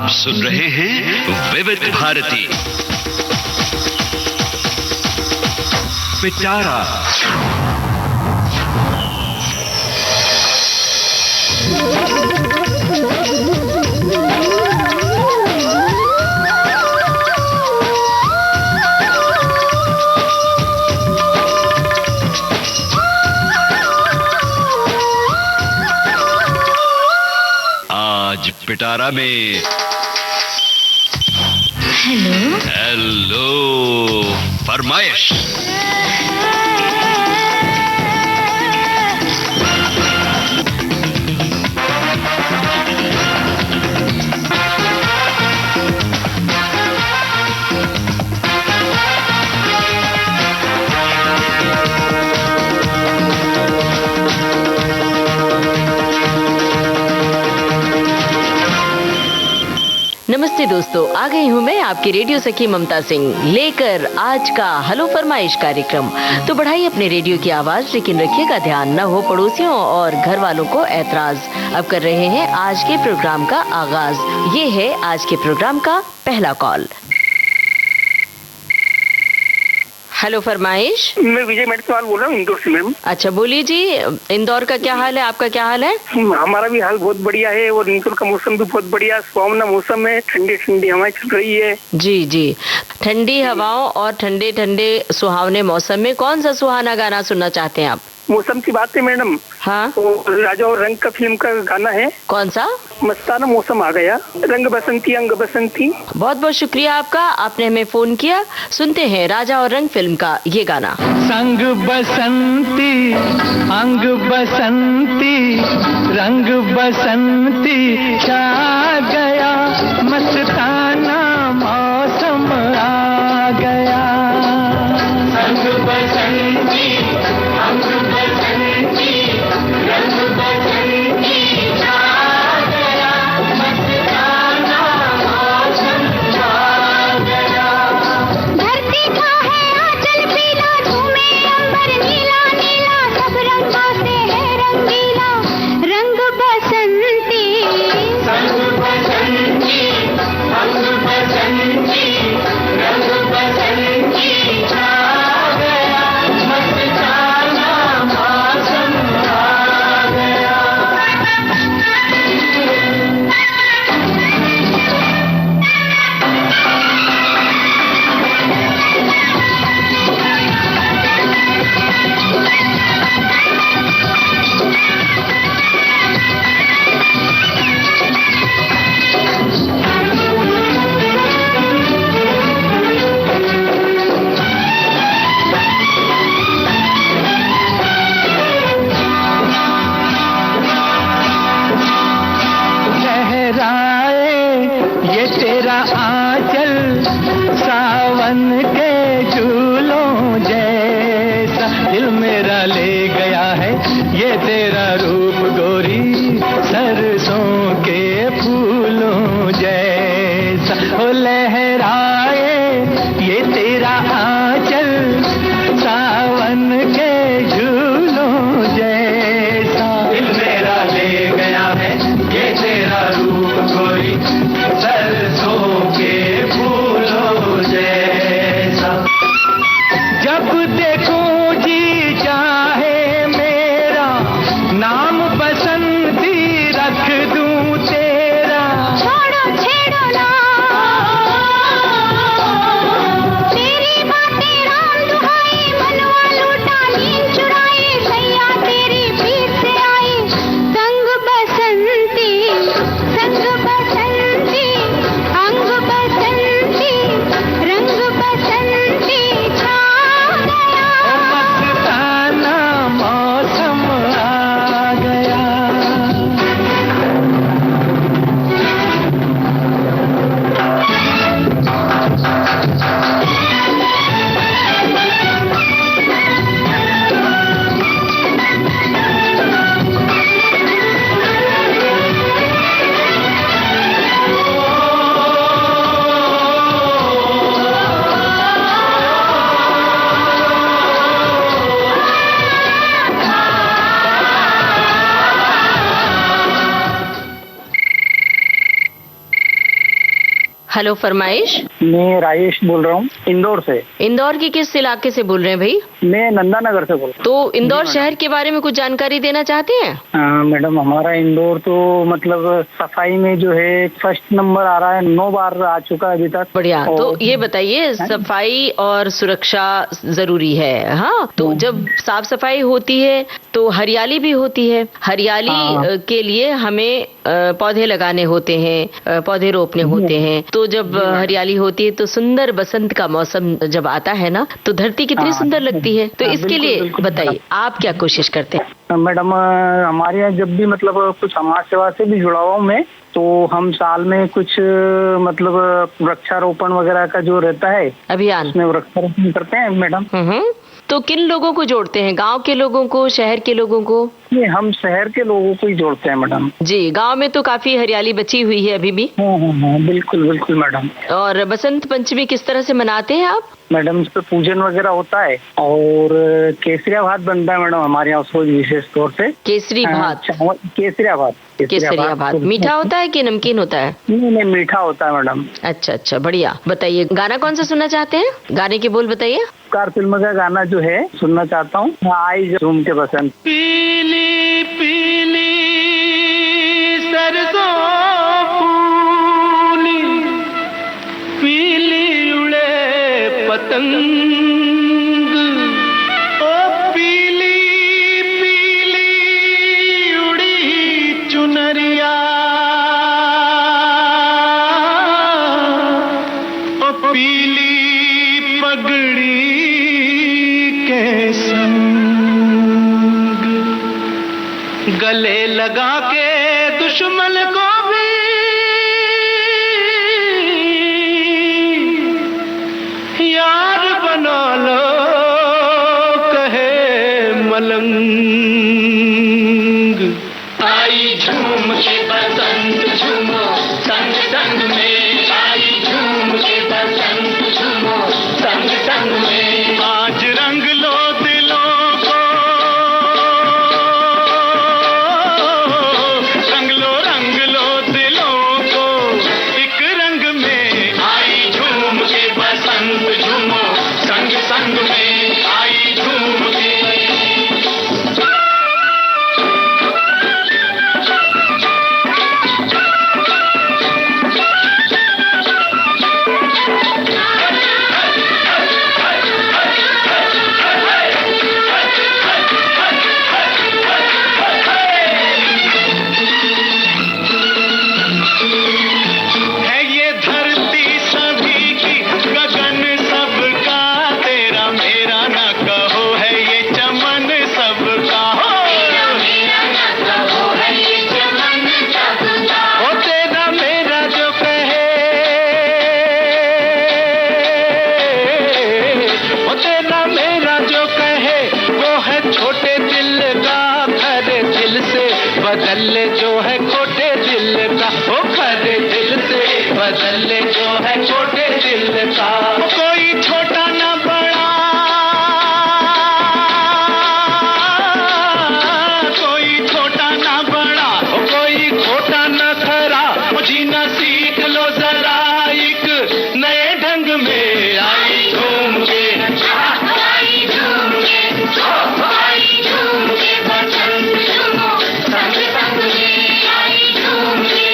आप सुन रहे हैं विविध भारती पिटारा। आज पिटारा में हेलो फरमाइश। नमस्ते दोस्तों, आ गई हूँ मैं आपकी रेडियो सखी ममता सिंह लेकर आज का हेलो फरमाइश कार्यक्रम। तो बढ़ाइए अपने रेडियो की आवाज, लेकिन रखिएगा ध्यान न हो पड़ोसियों और घर वालों को ऐतराज। अब कर रहे हैं आज के प्रोग्राम का आगाज। ये है आज के प्रोग्राम का पहला कॉल। हेलो फरमाइश। मैं विजय मेडसवाल बोल रहा हूँ इंदौर से मैम। अच्छा बोलिए जी, इंदौर का क्या हाल है, आपका क्या हाल है? हमारा भी हाल बहुत बढ़िया है और इंदौर का मौसम भी बहुत बढ़िया, सुहावना मौसम है, ठंडी ठंडी हवाएं चल रही है। जी जी, ठंडी हवाओं और ठंडे ठंडे सुहावने मौसम में कौन सा सुहाना गाना सुनना चाहते हैं आप? मौसम की बात है मैडम। हाँ, तो राजा और रंग का फिल्म का गाना है। कौन सा? मस्ताना मौसम आ गया, रंग बसंती अंग बसंती। बहुत बहुत शुक्रिया आपका, आपने हमें फोन किया। सुनते हैं राजा और रंग फिल्म का ये गाना। संग बसंती अंग बसंती रंग बसंती छा गया, मस्ताना मौसम आ गया। संग बसंती अंग बसंती रंग बसंती छा गया, मस्ताना मौसम आ गया। धरती का है आंचल पीला, झूमे अंबर नीला नीला, सब रंगों से है रंगीला, रंग बसंती। संग बसंती अंग बसंती रंग बसंती छा गया, मस्ताना मौसम आ गया। लहराए ये तेरा आंचल सावन के झूलों जैसा, दिल मेरा ले गया है ये तेरा रूप गोरी, सरसों के फूलों जैसा। ओ लहराए ये तेरा आंचल सावन के झूलों जैसा, दिल मेरा ले गया है ये तेरा रूप गोरी, सरसों के फूलों जैसा। हेलो फरमाइश। मैं राजेश बोल रहा हूँ इंदौर से। इंदौर के किस इलाके से बोल रहे हैं भाई? मैं नंदा नगर से बोल रहा तो इंदौर शहर के बारे में कुछ जानकारी देना चाहते हैं? हूँ। मैडम हमारा इंदौर तो मतलब सफाई में जो है फर्स्ट नंबर आ रहा है, 9 बार आ चुका है अभी तक। बढ़िया। तो और- ये बताइए, सफाई और सुरक्षा जरूरी है। हाँ, तो जब साफ सफाई होती है तो हरियाली भी होती है। हरियाली के लिए हमें पौधे लगाने होते हैं, पौधे रोपने होते हैं। तो जब हरियाली होती है तो सुंदर बसंत का मौसम जब आता है ना, तो धरती कितनी सुंदर लगती है। तो इसके लिए बिल्कुल, बताइए आप क्या कोशिश करते हैं? मैडम हमारे यहाँ जब भी मतलब कुछ समाज सेवा से भी जुड़ा हुआ हूँ मैं, तो हम साल में कुछ मतलब वृक्षारोपण वगैरह का जो रहता है अभियान उसमें वृक्षारोपण करते हैं मैडम। तो किन लोगों को जोड़ते हैं? गांव के लोगों को, शहर के लोगों को? ये हम शहर के लोगों को ही जोड़ते हैं मैडम। जी, गांव में तो काफी हरियाली बची हुई है अभी भी। हाँ, बिल्कुल बिल्कुल मैडम। और बसंत पंचमी किस तरह से मनाते हैं आप? मैडम इस पे पूजन वगैरह होता है और केसरिया भात बनता है मैडम हमारे यहाँ उस रोज विशेष तौर पे। केसरी भात? केसरिया भात। केसरिया भात मीठा होता है कि नमकीन होता है? नहीं, मीठा होता है मैडम। अच्छा अच्छा, बढ़िया। बताइए गाना कौन सा सुनना चाहते हैं? गाने के बोल बताइए। कार फिल्म का गाना जो है सुनना चाहता हूँ, आई झूम के बसंत। पीली पीली सरसों फूली, पीली उड़े पतंग, ओ पीली पीली उड़ी चुनरिया, ओ पीली पगड़ी के संग, गले लगा के दुश्मन को भी यार बना लो, कहे मलंग। आई झूम के बसंत झूमो संग संग में, आई झूम के बसंत झूमो संग संग में। आज रंग लो दिलों को, रंग लो दिलों को एक रंग में। आई झूम के बसंत झूमो संग संग में, आई झूम के। छोटे दिल का खरे दिल से बदल ले जो है खोटे दिल का, ओ खरे दिल से बदल ले जो है छोटे दिल का। कोई छोटा ना बड़ा, कोई छोटा ना बड़ा, कोई खोटा ना खरा, जीना सीख लो जरा एक नए ढंग में। आई झूम के, आई झूम के, आई झूम के बसंत झूमो संग संग में, आई झूम के।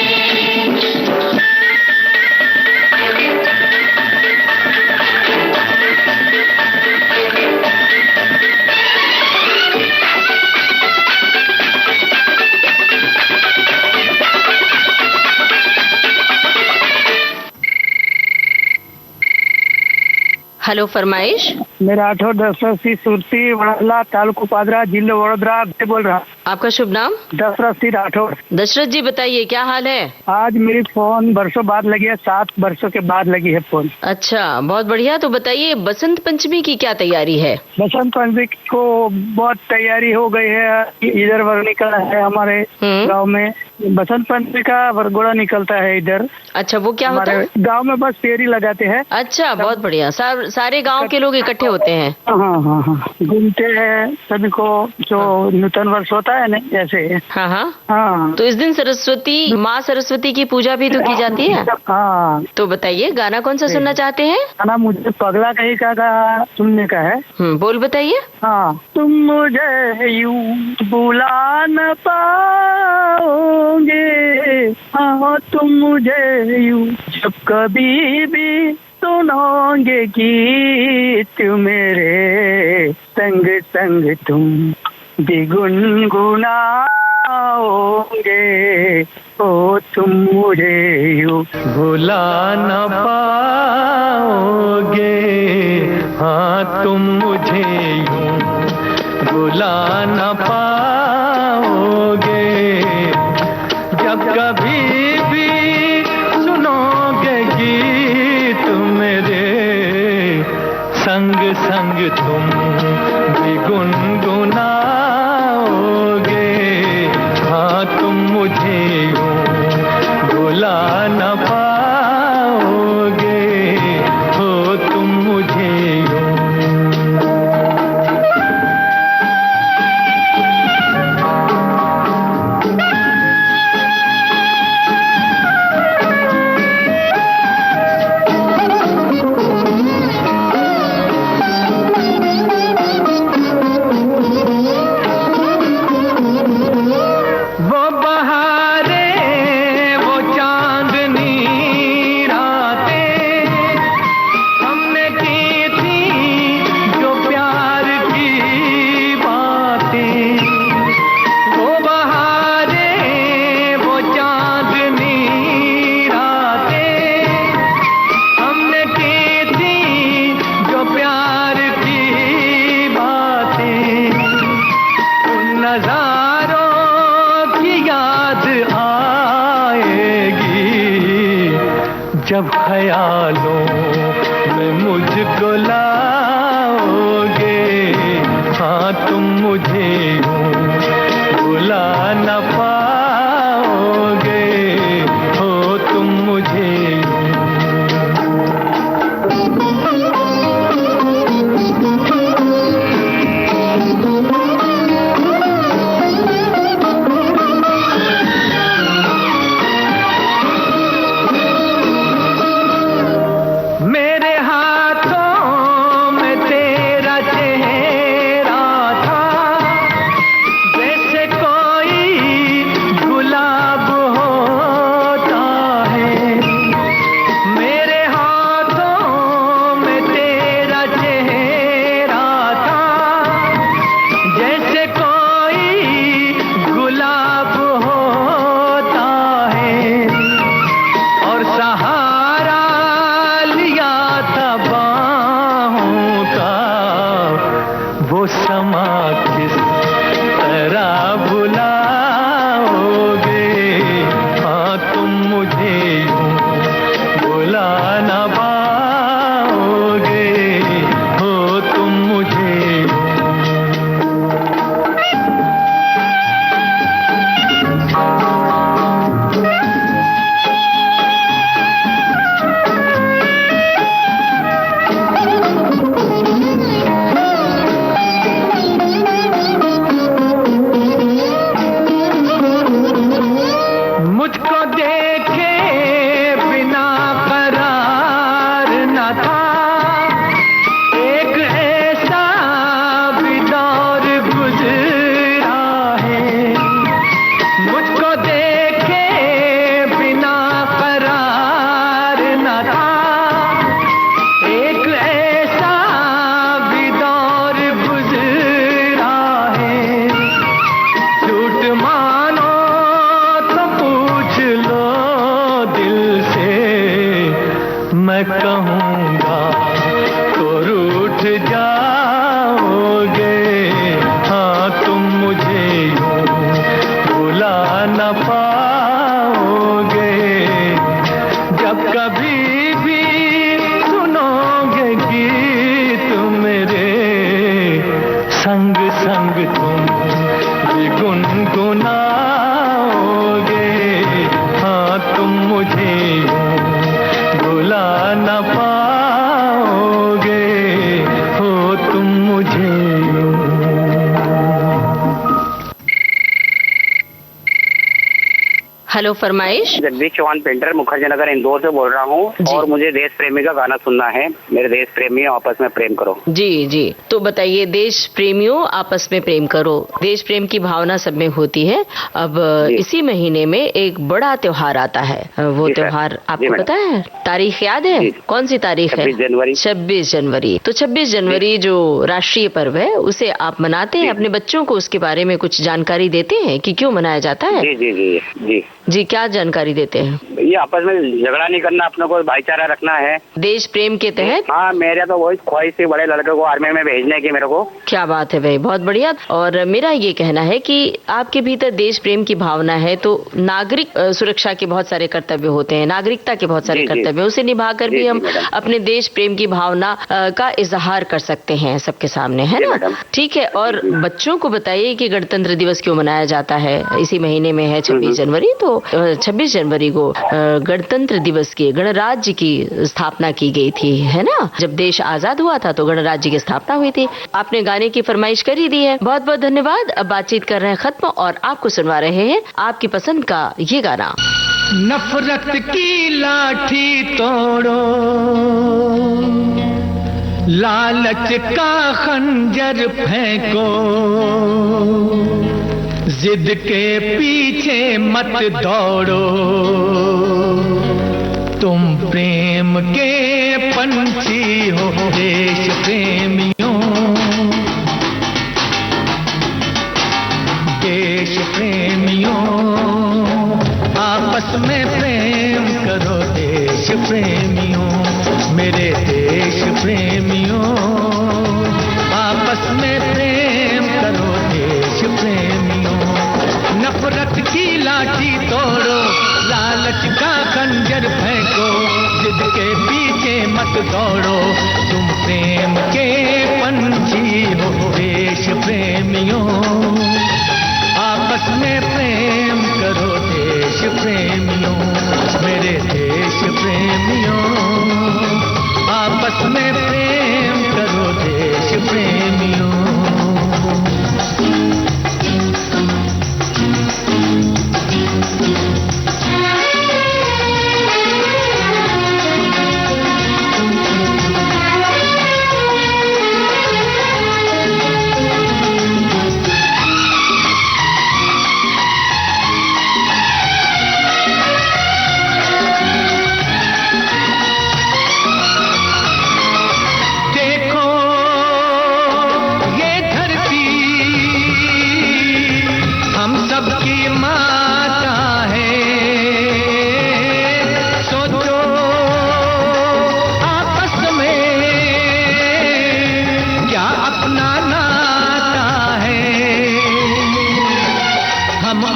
हेलो फरमाइश। मैं राठौर दशरथ सिंह सुरती वड़ला तालुको पादरा जिले वडोदरा से बोल रहा हूँ। आपका शुभ नाम? दशरथ सिंह राठौर। दशरथ जी बताइए क्या हाल है? आज मेरी फोन बरसों बाद लगी है, 7 वर्षों के बाद लगी है फोन। अच्छा, बहुत बढ़िया। तो बताइए बसंत पंचमी की क्या तैयारी है? बसंत पंचमी को बहुत तैयारी हो गई है। इधर वर निकला है हमारे गांव में, बसंत पंचमी का वरघोड़ा निकलता है इधर। अच्छा, वो क्या होता है? हमारे गांव में बस फेरी लगाते हैं। अच्छा, बहुत बढ़िया। सारे गांव के लोग इकट्ठे होते हैं। हाँ, घूमते हैं सभी को। जो नूतन वर्ष होता है है नहीं जैसे। हाँ हाँ। हाँ तो इस दिन सरस्वती माँ सरस्वती की पूजा भी तो की जाती है। हाँ। तो बताइए गाना कौन सा सुनना चाहते हैं? गाना मुझे पगला कहीं का सुनने का है। बोल बताइए। हाँ। तुम मुझे यूं बुला न पाओगे, हाँ तुम मुझे यूं जब कभी भी सुनोगे गीत मेरे, संग संग तुम भी गुनगुनाओगे, ओ तुम मुझे यूं भुला न पाओगे, हाँ तुम मुझे यूं भुला न पाओगे, जब कभी भी सुनोगे गीत मेरे, संग संग तुम भी गुनगुनाओगे, हाँ तुम मुझे यूं भुला न पाओगे, हो तुम मुझे यूं। जब ख्यालों में मुझको लाओगे, हाँ तुम मुझे यूं भुला न पाओगे, हो तुम मुझे यूं। मैं कहूँगा तो रूठ जाओगे, हाँ तुम मुझे यूं भुला न पाओगे, जब कभी भी सुनोगे गीत मेरे, संग संग तुम भी गुनगुनाओगे, हाँ तुम मुझे यूं भुला न पाओगे। हेलो फरमाइश। जगदीश चौहान पेंटर, मुखर्जी नगर इंदौर से बोल रहा हूँ और मुझे देश प्रेमी का गाना सुनना है। मेरे देश प्रेमियों आपस में प्रेम करो। जी जी, तो बताइए, देश प्रेमियों आपस में प्रेम करो। देश प्रेम की भावना सब में होती है। अब इसी महीने में एक बड़ा त्योहार आता है। वो त्योहार आपको पता है? तारीख याद है? कौन सी तारीख है? 26 जनवरी। तो 26 जनवरी जो राष्ट्रीय पर्व है उसे आप मनाते हैं? अपने बच्चों को उसके बारे में कुछ जानकारी देते हैं कि क्यों मनाया जाता है? जी जी जी जी जी, क्या जानकारी देते हैं? ये आपस में झगड़ा नहीं करना, अपने को भाईचारा रखना है देश प्रेम के तहत। हाँ, मेरा तो वही ख्वाहिश थी बड़े लड़के को आर्मी में भेजने की मेरे को। क्या बात है भाई, बहुत बढ़िया। और मेरा ये कहना है कि आपके भीतर देश प्रेम की भावना है तो नागरिक सुरक्षा के बहुत सारे कर्तव्य होते हैं, नागरिकता के बहुत सारे कर्तव्य, उसे निभाकर भी हम अपने देश प्रेम की भावना का इजहार कर सकते हैं सबके सामने, है ना? ठीक है। और बच्चों को बताइए कि गणतंत्र दिवस क्यों मनाया जाता है? इसी महीने में है 26 जनवरी। तो 26 जनवरी को गणतंत्र दिवस की, गणराज्य की स्थापना की गई थी, है ना? जब देश आजाद हुआ था तो गणराज्य की स्थापना हुई थी। आपने गाने की फरमाइश कर ही दी है, बहुत बहुत धन्यवाद। अब बातचीत कर रहे हैं खत्म और आपको सुनवा रहे हैं आपकी पसंद का ये गाना। नफरत की लाठी तोड़ो, लालच का खंजर फेंको, जिद के पीछे मत दौड़ो, तुम प्रेम के पंछी हो देश प्रेमियों, देश प्रेमियों आपस में प्रेम करो, देश प्रेमियों, मेरे देश प्रेमियों आपस में प्रेम करो, देश प्रेमियों। नफरत की लाठी तोड़ो, लालच का खंजर फेंको, जिद के पीछे मत दौड़ो, तुम प्रेम के पंछी हो देश प्रेमियों, आपस में प्रेम करो, देश प्रेमियों, मेरे देश प्रेमियों आपस में प्रेम करो, देश प्रेमियों।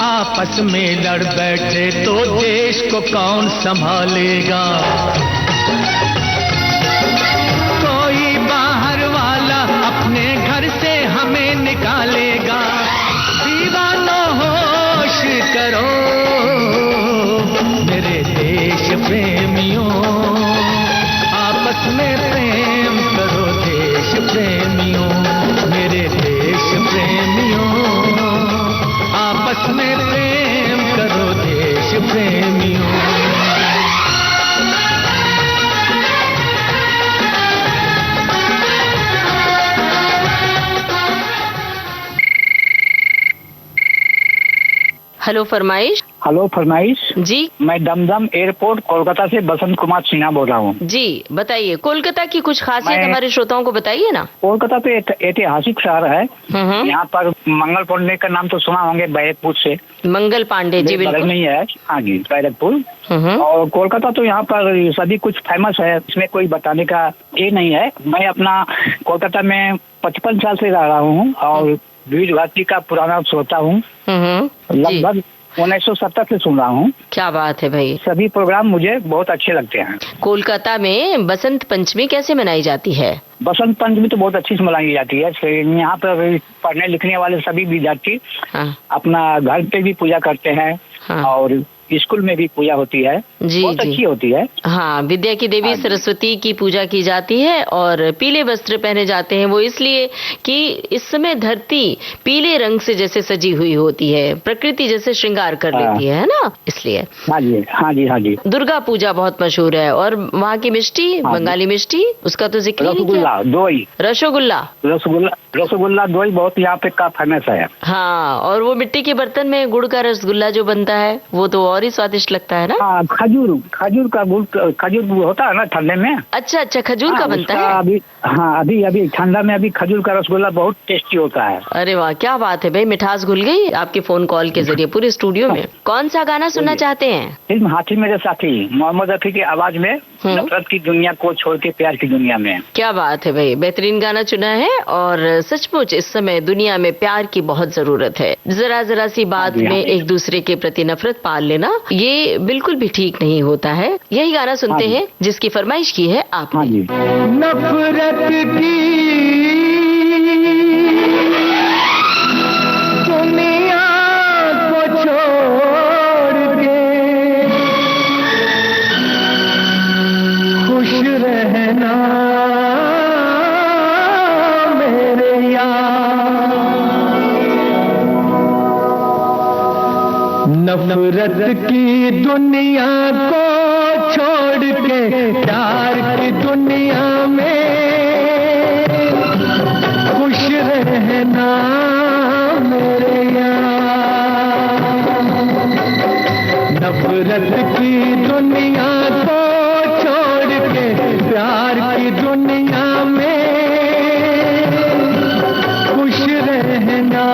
आपस में लड़ बैठे तो देश को कौन संभालेगा, कोई बाहर वाला अपने घर से हमें निकालेगा, दीवानों होश करो, मेरे देश प्रेमियों आपस में प्रेम करो, देश प्रेमियों, मेरे देश प्रेमियों आपस में प्रेम करो, देश प्रेमियों। हेलो फरमाइश। हेलो फरमाइश जी, मैं दमदम एयरपोर्ट कोलकाता से बसंत कुमार सिन्हा बोल रहा हूँ। जी बताइए, कोलकाता की कुछ खासियत हमारे श्रोताओं को बताइए ना। कोलकाता तो एक ऐतिहासिक शहर है। यहाँ पर मंगल पांडे का नाम तो सुना होंगे, बैरकपुर से। मंगल पांडे जी, बिल्कुल नहीं है। हाँ जी, बैरकपुर। और कोलकाता तो यहाँ पर सभी कुछ फेमस है, इसमें कोई बताने का ये नहीं है। मैं अपना कोलकाता में 55 साल से रह रहा हूँ और विविध भारती का पुराना श्रोता हूँ। लगभग 1970 से सुन रहा हूँ। क्या बात है भाई, सभी प्रोग्राम मुझे बहुत अच्छे लगते हैं। कोलकाता में बसंत पंचमी कैसे मनाई जाती है? बसंत पंचमी तो बहुत अच्छी से मनाई जाती है। यहाँ पर पढ़ने लिखने वाले सभी विद्यार्थी अपना घर पे भी पूजा करते हैं और स्कूल में भी पूजा होती है, जी बहुत जी अच्छी होती है। हाँ, विद्या की देवी हाँ जी। सरस्वती की पूजा की जाती है और पीले वस्त्र पहने जाते हैं, वो इसलिए कि इस समय धरती पीले रंग से जैसे सजी हुई होती है, प्रकृति जैसे श्रृंगार कर हाँ। लेती है ना, इसलिए। हाँ जी, हाँ जी, हाँ जी। दुर्गा पूजा बहुत मशहूर है और वहाँ की मिष्टी, हाँ जी। बंगाली मिष्टी, उसका तो जिक्र ही नहीं किया। रसगुल्ला दोई, रसगुल्ला, रसगुल्ला दोई बहुत यहाँ पे का फेमस है। हाँ, और वो मिट्टी के बर्तन में गुड़ का रसगुल्ला जो बनता है वो तो और ही स्वादिष्ट लगता है ना। हाँ, खजूर का गुड़, खजूर होता है ना ठंडे में। अच्छा अच्छा, खजूर का बनता उसका है। अभी, हाँ, अभी ठंडा में अभी खजूर का रसगुल्ला बहुत टेस्टी होता है। अरे वाह, क्या बात है भाई, मिठास घुल गई आपके फोन कॉल के जरिए पूरे स्टूडियो में। कौन सा गाना सुनना चाहते हैं? फिल्म हाथी मेरे साथी, मोहम्मद रफी की आवाज में, नफरत की दुनिया को छोड़ के प्यार की दुनिया में। क्या बात है भाई, बेहतरीन गाना चुना है और सचमुच इस समय दुनिया में प्यार की बहुत जरूरत है। जरा जरा सी बात हाँ जी, में हाँ जी। एक दूसरे के प्रति नफरत पाल लेना, ये बिल्कुल भी ठीक नहीं होता है। यही गाना सुनते हाँ जी। हैं जिसकी फरमाइश की है हाँ आपने। जी। नफरत की दुनिया को छोड़ के खुश रहना मेरे यार, नफरत की दुनिया को छोड़ के प्यार की दुनिया में खुश रहना मेरे यार, नफरत की दुनिया को छोड़ के प्यार की दुनिया में खुश रहना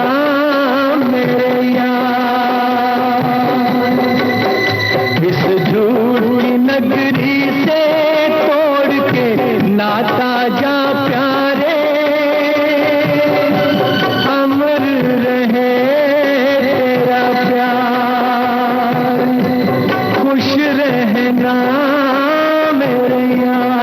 मेरे यार, इस झूठी नगरी से तोड़ के नाता जा प्यारे, अमर रहे तेरा प्यार, खुश रहना मेरे यार।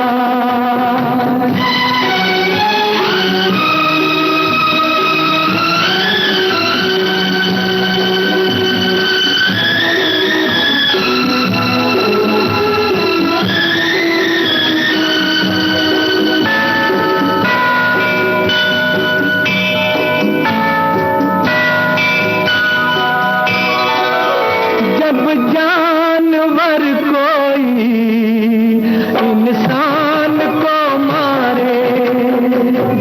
जब जानवर कोई इंसान को मारे,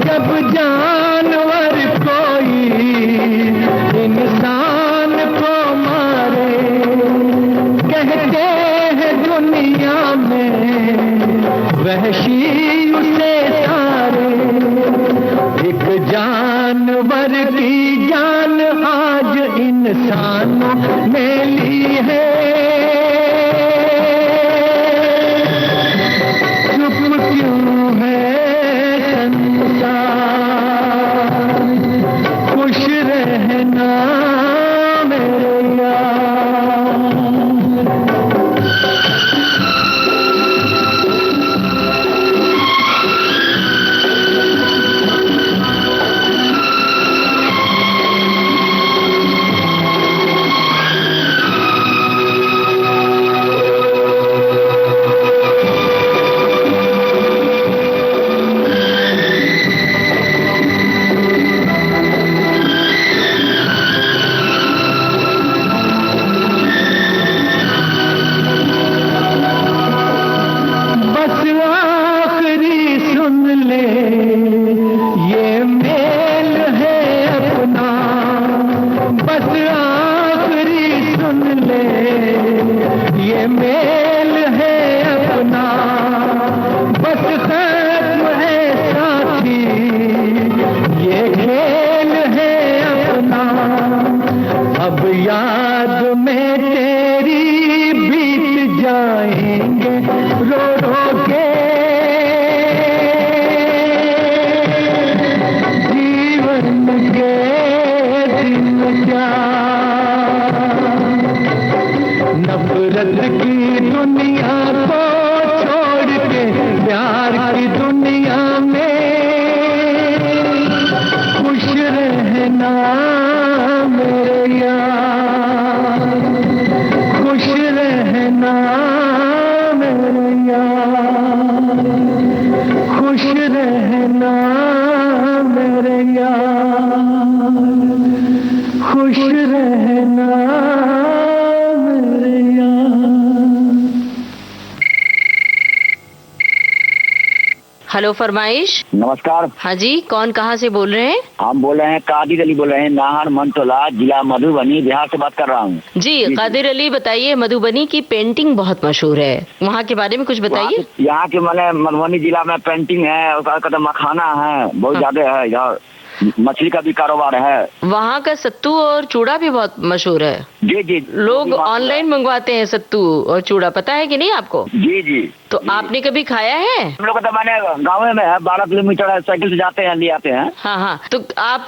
जब जानवर कोई इंसान को मारे, कहते हैं दुनिया में वहशी उसे सारे, एक जानवर की जान आज इंसानों ने ली है, चुप क्यों है संसार, खुश रहना मेरे यार। बस आखिरी सुन ले ये मेल है अपना, बस आखिरी सुन ले ये मेल है अपना, बस खत्म है साथी ये खेल है अपना, अब याद में तेरी बीत जाएंगे रो रो के, जीवन के दिन क्या, नफरत की दुनिया को छोड़ के प्यार की दुनिया में खुश रहना मेरे यार, खुश मेरे यार, खुश रहना मेरे यार, खुश रहना मेरे यार। हेलो फरमाइश। नमस्कार। हाँ जी, कौन कहाँ से बोल रहे हैं? हम बोल रहे हैं कादिर अली बोल रहे हैं, नाहर मनटोला, जिला मधुबनी, बिहार से बात कर रहा हूँ। जी कादिर अली, बताइए, मधुबनी की पेंटिंग बहुत मशहूर है, वहाँ के बारे में कुछ बताइए। यहाँ के मैंने मधुबनी जिला में पेंटिंग है, उसका कहते मखाना है, बहुत ज्यादा है। यहाँ मछली का भी कारोबार है। वहाँ का सत्तू और चूड़ा भी बहुत मशहूर है। जी जी। लोग ऑनलाइन मंगवाते हैं सत्तू और चूड़ा, पता है कि नहीं आपको? जी जी। तो आपने कभी खाया है? हम लोग तो मैंने गाँव में है, 12 किलोमीटर है, साइकिल से जाते हैं, ले आते हैं। हाँ हाँ, तो आप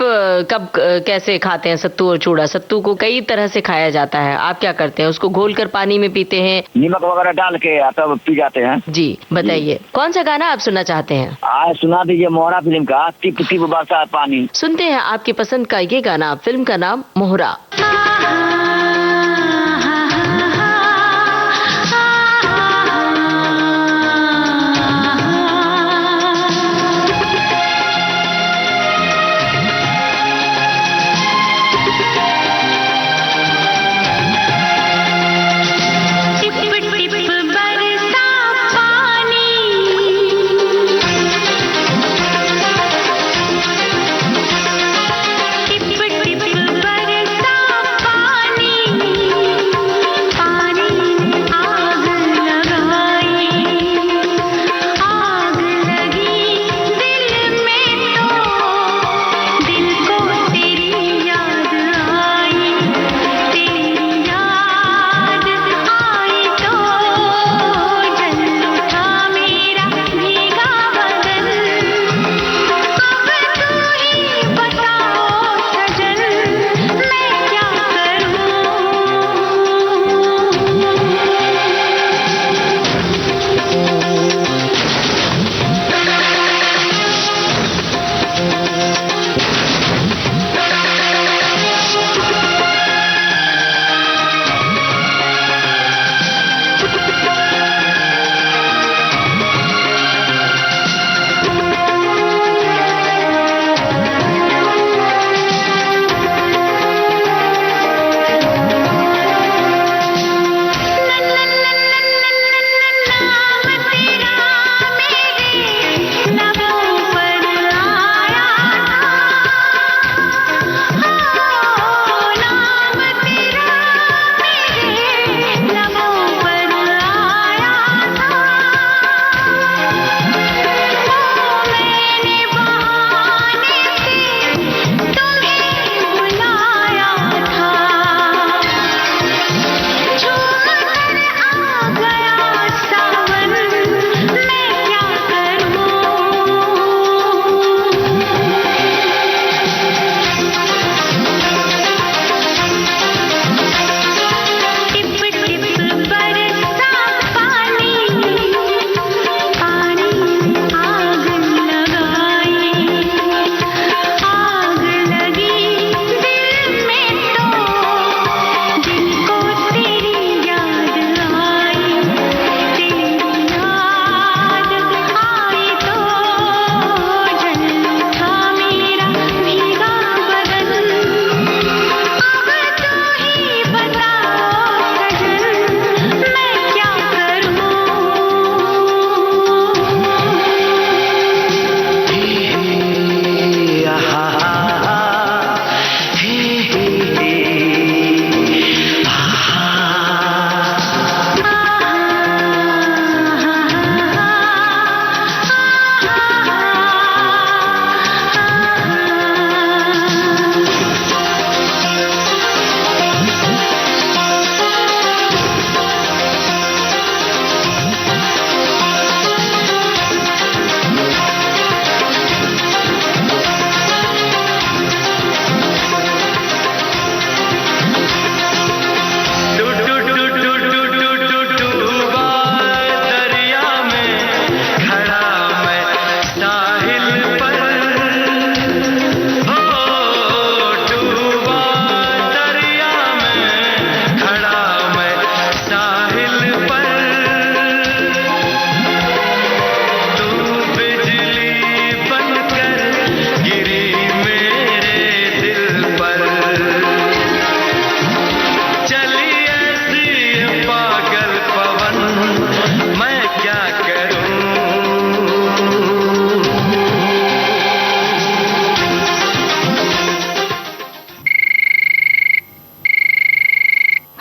कब कैसे खाते हैं सत्तू और चूड़ा? सत्तू को कई तरह से खाया जाता है, आप क्या करते हैं? उसको घोलकर पानी में पीते हैं, नमक वगैरह डाल के तब पी जाते हैं। जी बताइए, कौन सा गाना आप सुनना चाहते हैं? आज सुना दीजिए मोहरा फिल्म का टिप टिप बरसात पानी। सुनते हैं आपकी पसंद का ये गाना, फिल्म का नाम मोहरा। टिप टिप बरसा पानी,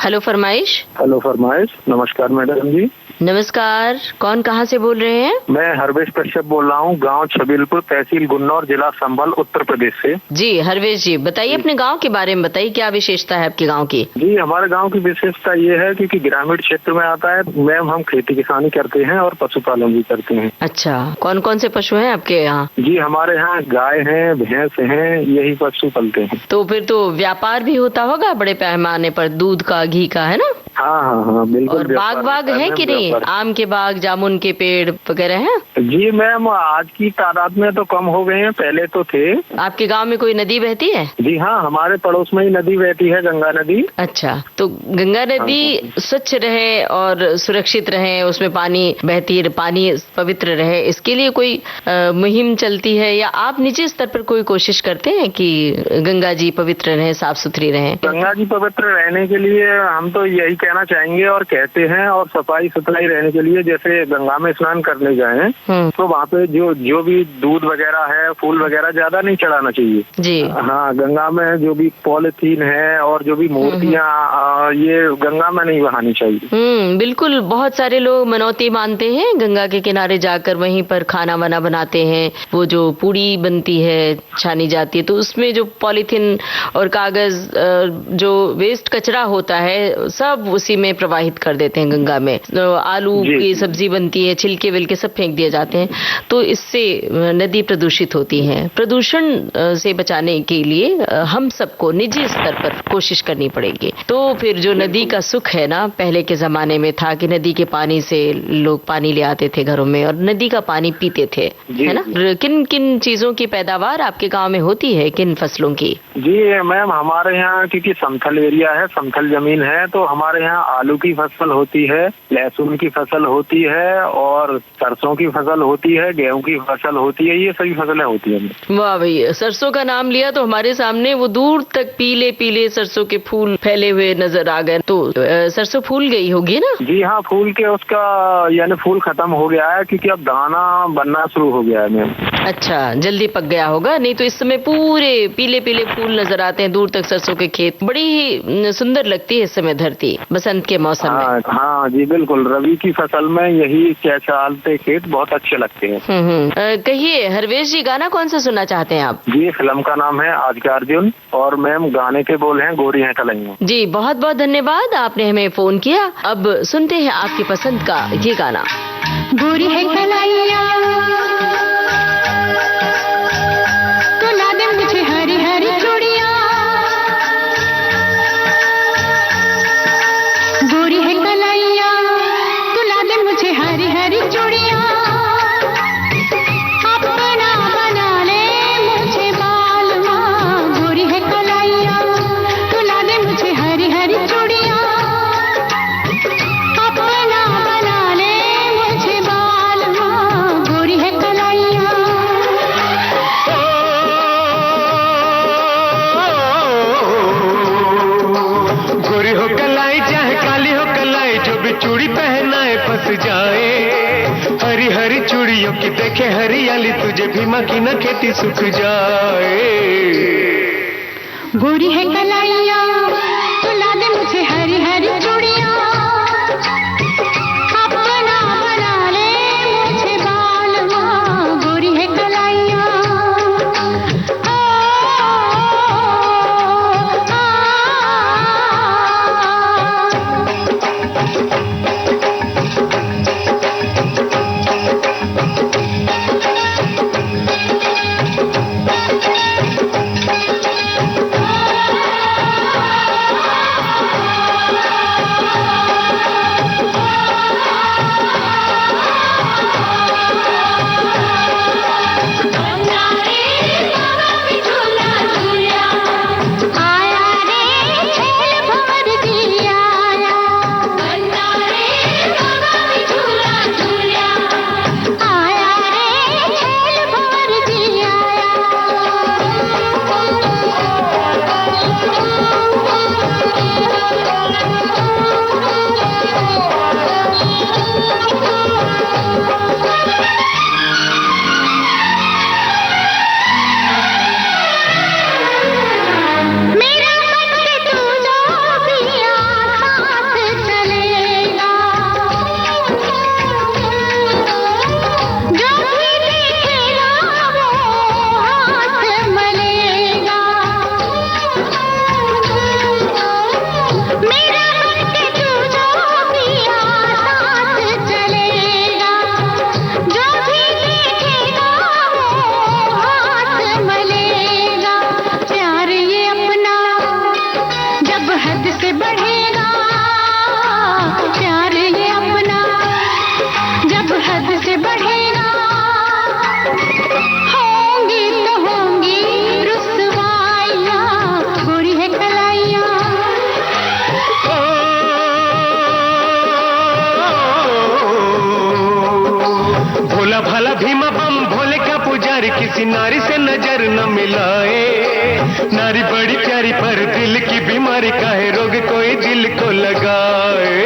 हेलो फरमाइश। हेलो फरमाइश। नमस्कार मैडम जी। नमस्कार, कौन कहाँ से बोल रहे हैं? मैं हरवेश कश्यप बोल रहा हूँ, गांव छबीलपुर, तहसील गुन्नौर, जिला संभल, उत्तर प्रदेश से। जी हरवेश जी, बताइए अपने गांव के बारे में, बताइए क्या विशेषता है आपके गांव की? जी हमारे गांव की विशेषता ये है क्योंकि ग्रामीण क्षेत्र में आता है मैम, हम खेती किसानी करते हैं और पशुपालन भी करते हैं। अच्छा, कौन कौन से पशु हैं आपके यहाँ? जी हमारे यहाँ गाय है, भैंस है, यही पशु पलते हैं। तो फिर तो व्यापार भी होता होगा बड़े पैमाने पर, दूध का, घी का, है ना? हाँ हाँ हाँ बिल्कुल। और बाग है कि नहीं? आम के बाग, जामुन के पेड़ वगैरह हैं? जी मैम, आज की तादाद में तो कम हो गए हैं, पहले तो थे। आपके गांव में कोई नदी बहती है? जी हाँ, हमारे पड़ोस में ही नदी बहती है, गंगा नदी। अच्छा, तो गंगा नदी स्वच्छ रहे और सुरक्षित रहे, उसमें पानी बहती, पानी पवित्र रहे, इसके लिए कोई मुहिम चलती है या आप निजी स्तर पर कोई कोशिश करते हैं कि गंगा जी पवित्र रहे, साफ सुथरी रहे? गंगा जी पवित्र रहने के लिए हम तो यही कहना चाहेंगे और कहते हैं, और सफाई सुथराई रहने के लिए जैसे गंगा में स्नान करने जाएं तो वहाँ पे जो भी दूध वगैरह है, फूल वगैरह ज्यादा नहीं चढ़ाना चाहिए जी। हाँ, गंगा में जो भी पॉलिथीन है और जो भी मूर्तियाँ ये गंगा में नहीं बहानी चाहिए। बिल्कुल, बहुत सारे लोग मनौती मानते हैं, गंगा के किनारे जाकर वहीं पर खाना वाना बनाते हैं, वो जो पूड़ी बनती है, छानी जाती है, तो उसमें जो पॉलिथीन और कागज, जो वेस्ट कचरा होता है, सब उसी में प्रवाहित कर देते हैं गंगा में। तो आलू की सब्जी बनती है, छिलके विलके सब फेंक दिए जाते हैं, तो इससे नदी प्रदूषित होती है। प्रदूषण से बचाने के लिए हम सबको निजी स्तर पर कोशिश करनी पड़ेगी। तो फिर जो नदी का सुख है ना, पहले के जमाने में था कि नदी के पानी से लोग पानी ले आते थे घरों में और नदी का पानी पीते थे, है ना? किन किन चीजों की पैदावार आपके गांव में होती है, किन फसलों की? जी मैम, हमारे यहाँ क्योंकि समतल एरिया है, समतल जमीन है, तो हमारे यहाँ आलू की फसल होती है, लहसुन की फसल होती है और सरसों की फसल होती है, गेहूं की फसल होती है, ये सभी फसलें होती है। वाह भैया, सरसों का नाम लिया तो हमारे सामने वो दूर तक पीले पीले सरसों के फूल फैले हुए नजर आ गए। तो सरसों फूल गई होगी ना? जी हाँ, फूल के उसका यानी फूल खत्म हो गया है क्योंकि अब दाना बनना शुरू हो गया है मैम। अच्छा, जल्दी पक गया होगा, नहीं तो इस समय पूरे पीले पीले फूल नजर आते हैं दूर तक सरसों के खेत। बड़ी ही सुंदर लगती है इस समय धरती, बसंत के मौसम में। हाँ जी बिल्कुल, रबी की फसल में यही चलते खेत बहुत अच्छे लगते हैं। कहिए हरवेश जी, गाना कौन सा सुनना चाहते हैं आप? जी, फिल्म का नाम है आज का अर्जुन और मैम गाने के बोल हैं गोरी है कलैया। जी बहुत बहुत धन्यवाद, आपने हमें फोन किया। अब सुनते हैं आपकी पसंद का ये गाना। गोरी है कलैया तो ला दे मुझे हरी हरी चूड़ियां, गोरी है कलैया तो ला दे मुझे हरी हरी चूड़ियां, अपना बना ले मुझे बालवा, गोरी है कलैया तो ला दे मुझे हरी हरी चूड़ियां, अपना बना ले मुझे बालवा, गोरी है कलैया। गोरी हो कलाई चाहे काली हो कलाई, जो भी चूड़ी पहनाए फंस जाए, हरी हरी चूड़ियों की देखे हरियाली, तुझे भी मक्खी न खेती सूख जाए। गोरी है कलैया तो ला दे मुझे हरी हरी चूड़ियां, अपना बना ले मुझे बालवा, गोरी है कलैया। हद से बढ़ेगा, होंगी तो होंगी रुसवाइयाँ, गोरी है कलाइयाँ। भोला भाला भीमा बम भोले का पुजारी, किसी नारी से नजर न मिलाए। नारी बड़ी प्यारी पर दिल की बीमारी, काहे रोग कोई दिल को लगाए।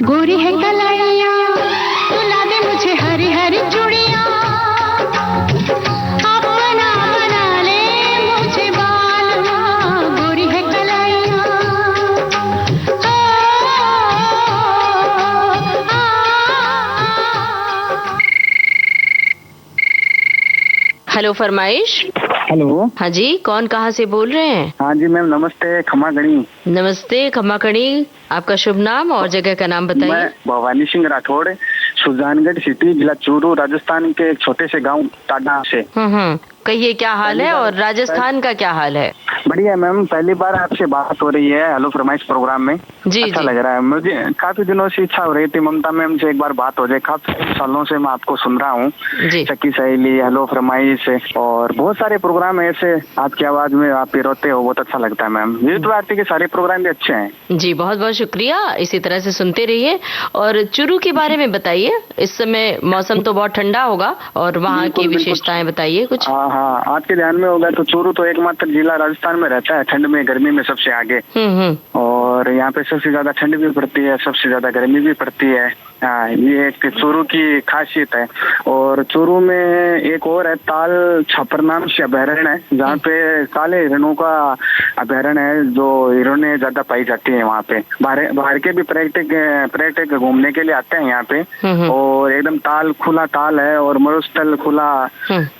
गोरी है कलाइयाँ, सुला दे मुझे हरी हरी चूड़ियाँ, अपना बना ले मुझे बालवा, गोरी है कलाइयाँ। हेलो फरमाइश। हेलो। हाँ जी, कौन कहाँ से बोल रहे हैं? हाँ जी मैम, नमस्ते, खमा गणी। नमस्ते खमाकणी, आपका शुभ नाम और जगह का नाम बताइए। मैं भवानी सिंह राठौड़, सुजानगढ़ सिटी, जिला चूरू, राजस्थान के एक छोटे से गांव टाडा से। कहिए क्या हाल है और राजस्थान का क्या हाल है? बढ़िया मैम, पहली बार आपसे बात हो रही है हेलो फरमाइश प्रोग्राम में। जी अच्छा जी। लग रहा है मुझे, काफी दिनों से इच्छा हो रही थी ममता मैम से एक बार बात हो जाए। काफी सालों से मैं आपको सुन रहा हूँ, सखी सहेली, हेलो फरमाइश और बहुत सारे प्रोग्राम ऐसे आपकी आवाज में आप पिरोते हो, बहुत अच्छा लगता है मैम। विविध भारती के सारे प्रोग्राम भी अच्छे हैं। जी बहुत बहुत शुक्रिया, इसी तरह से सुनते रहिए। और चूरू के बारे में बताइए, इस समय मौसम तो बहुत ठंडा होगा और वहाँ की विशेषताएं बताइए कुछ। हाँ हाँ, आपके ध्यान में होगा तो चूरू तो एकमात्र जिला राजस्थान में रहता है ठंड में गर्मी में सबसे आगे। और यहाँ पे सबसे ज्यादा ठंड भी पड़ती है, सबसे ज्यादा गर्मी भी पड़ती है। हाँ, ये एक चूरू की खासियत है। और चूरू में एक और है ताल छापर नाम से अभयारण्य है, जहाँ पे काले हिरणों का अभयारण्य है, जो हिरणे ज्यादा पाई जाती है वहाँ पे। बाहर के भी पर्यटक घूमने के लिए आते हैं यहाँ पे। और एकदम ताल खुला ताल है और मरुस्थल खुला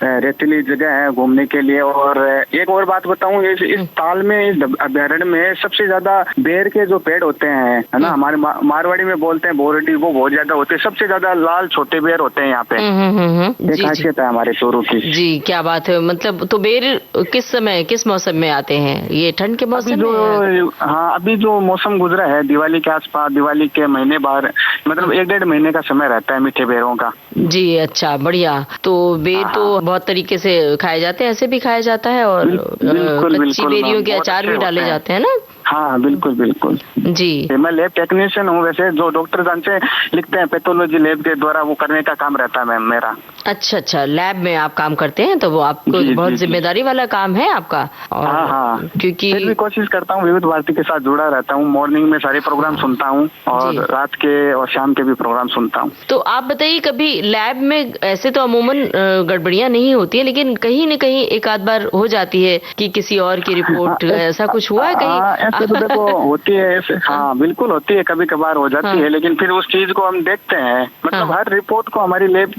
रेतीली जगह है घूमने के लिए। और एक और बात बताऊं, इस ताल में, इस अभयारण्य में सबसे ज्यादा बेर के जो पेड़ होते हैं, है ना, हमारे मारवाड़ी में बोलते हैं बोरडी, वो बहुत ज्यादा होते हैं। सबसे ज्यादा लाल छोटे बेर होते हैं यहाँ पे। ये खासियत है हमारे चूरू की। जी क्या बात है। मतलब तो बेर किस समय, किस मौसम में आते हैं? ये ठंड के मौसम में? हाँ, अभी जो मौसम गुजरा है दिवाली के आसपास, दिवाली के महीने बाद, मतलब 1-1.5 महीने का समय रहता है मीठे बेरों का। जी अच्छा, बढ़िया। तो बेर तो बहुत तरीके से खाए जाते हैं, ऐसे भी खाया जाता है और कच्ची बेरियों के अचार भी डाले जाते हैं ना। हाँ बिल्कुल बिल्कुल जी। मैं लैब टेक्नीशियन हूँ वैसे, जो डॉक्टर जांचे लिखते हैं पैथोलॉजी लैब के द्वारा, वो करने का काम रहता है मैम मेरा। अच्छा अच्छा, लैब में आप काम करते हैं, तो वो आपको बहुत जिम्मेदारी वाला काम है आपका। और हाँ, क्योंकि फिर भी कोशिश करता हूँ, विविध भारती के साथ जुड़ा रहता हूँ। मॉर्निंग में सारे प्रोग्राम सुनता हूँ और रात के और शाम के भी प्रोग्राम सुनता हूँ। तो आप बताइए, कभी लैब में ऐसे तो अमूमन गड़बड़ियाँ नहीं होती है, लेकिन कहीं न कहीं एक आध बार हो जाती है कि किसी और की रिपोर्ट, ऐसा कुछ हुआ है कहीं? ऐसे तो देखो होती है ऐसे, हाँ बिल्कुल होती है, कभी कभार हो जाती है, लेकिन फिर उस चीज को हम देखते हैं। मतलब हर रिपोर्ट को हमारी लैब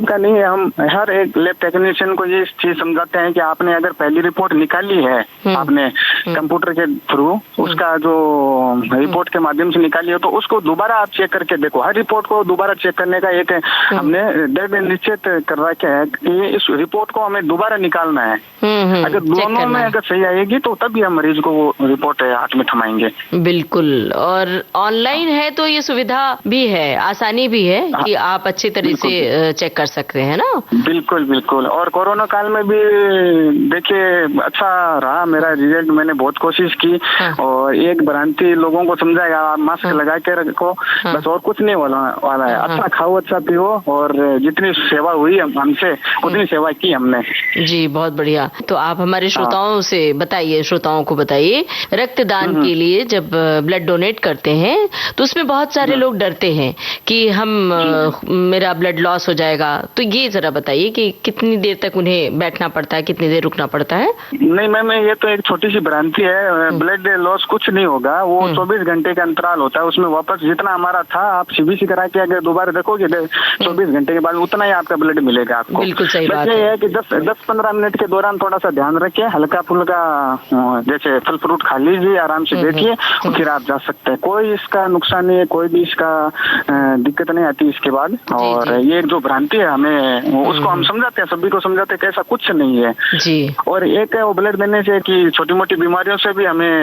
का नहीं है, हम हर एक लैब टेक्नीशियन को ये चीज समझाते हैं कि आपने अगर पहली रिपोर्ट निकाली है आपने कंप्यूटर के थ्रू, उसका जो रिपोर्ट के माध्यम से निकाली हो, तो उसको दोबारा आप चेक करके देखो। हर रिपोर्ट को दोबारा चेक करने का एक हमने दृढ़ निश्चित कर रखा है कि इस रिपोर्ट को हमें दोबारा निकालना है। अगर दोनों में अगर सही आएगी तो तभी हम मरीज को वो रिपोर्ट हाथ में थमाएंगे। बिल्कुल। और ऑनलाइन है तो ये सुविधा भी है, आसानी भी है कि आप अच्छी तरह से चेक कर सकते हैं ना। बिल्कुल बिल्कुल। और कोरोना काल में भी देखिए अच्छा रहा मेरा रिजल्ट। मैंने बहुत कोशिश की और एक भ्रांति लोगों को समझाया, आप मास्क लगा के रखो, बस और कुछ नहीं वाला है। अच्छा खाओ, अच्छा पियो, और जितनी सेवा हुई हमसे उतनी सेवा की हमने। जी बहुत बढ़िया। तो आप हमारे श्रोताओं से बताइए, श्रोताओं को बताइए, रक्तदान के लिए जब ब्लड डोनेट करते हैं तो उसमें बहुत सारे लोग डरते हैं कि मेरा ब्लड लॉस हो जाएगा। तो ये जरा बताइए कि कितनी देर तक उन्हें बैठना पड़ता है, कितनी देर रुकना पड़ता है? नहीं मैम, ये तो एक छोटी सी भ्रांति है। ब्लड लॉस कुछ नहीं होगा, वो 24 घंटे का अंतराल होता है। उसमें वापस जितना हमारा था आप सीबीसी करा के अगर दोबारा देखोगे 24 घंटे के बाद उतना ही आपका ब्लड मिलेगा आपको। बिल्कुल सही बात है। है कि 10-15 मिनट के दौरान थोड़ा सा ध्यान रखिए, हल्का फुल्का जैसे फल फ्रूट खा लीजिए, आराम से बैठिए, फिर आप जा सकते हैं। कोई इसका नुकसान नहीं है, कोई भी इसका दिक्कत नहीं आती इसके बाद। और ये जो भ्रांति है हमें उसको हम समझाते हैं, सभी को समझाते हैं कि ऐसा कुछ नहीं है जी। और एक है वो ब्लड देने से कि छोटी मोटी बीमारियों से भी हमें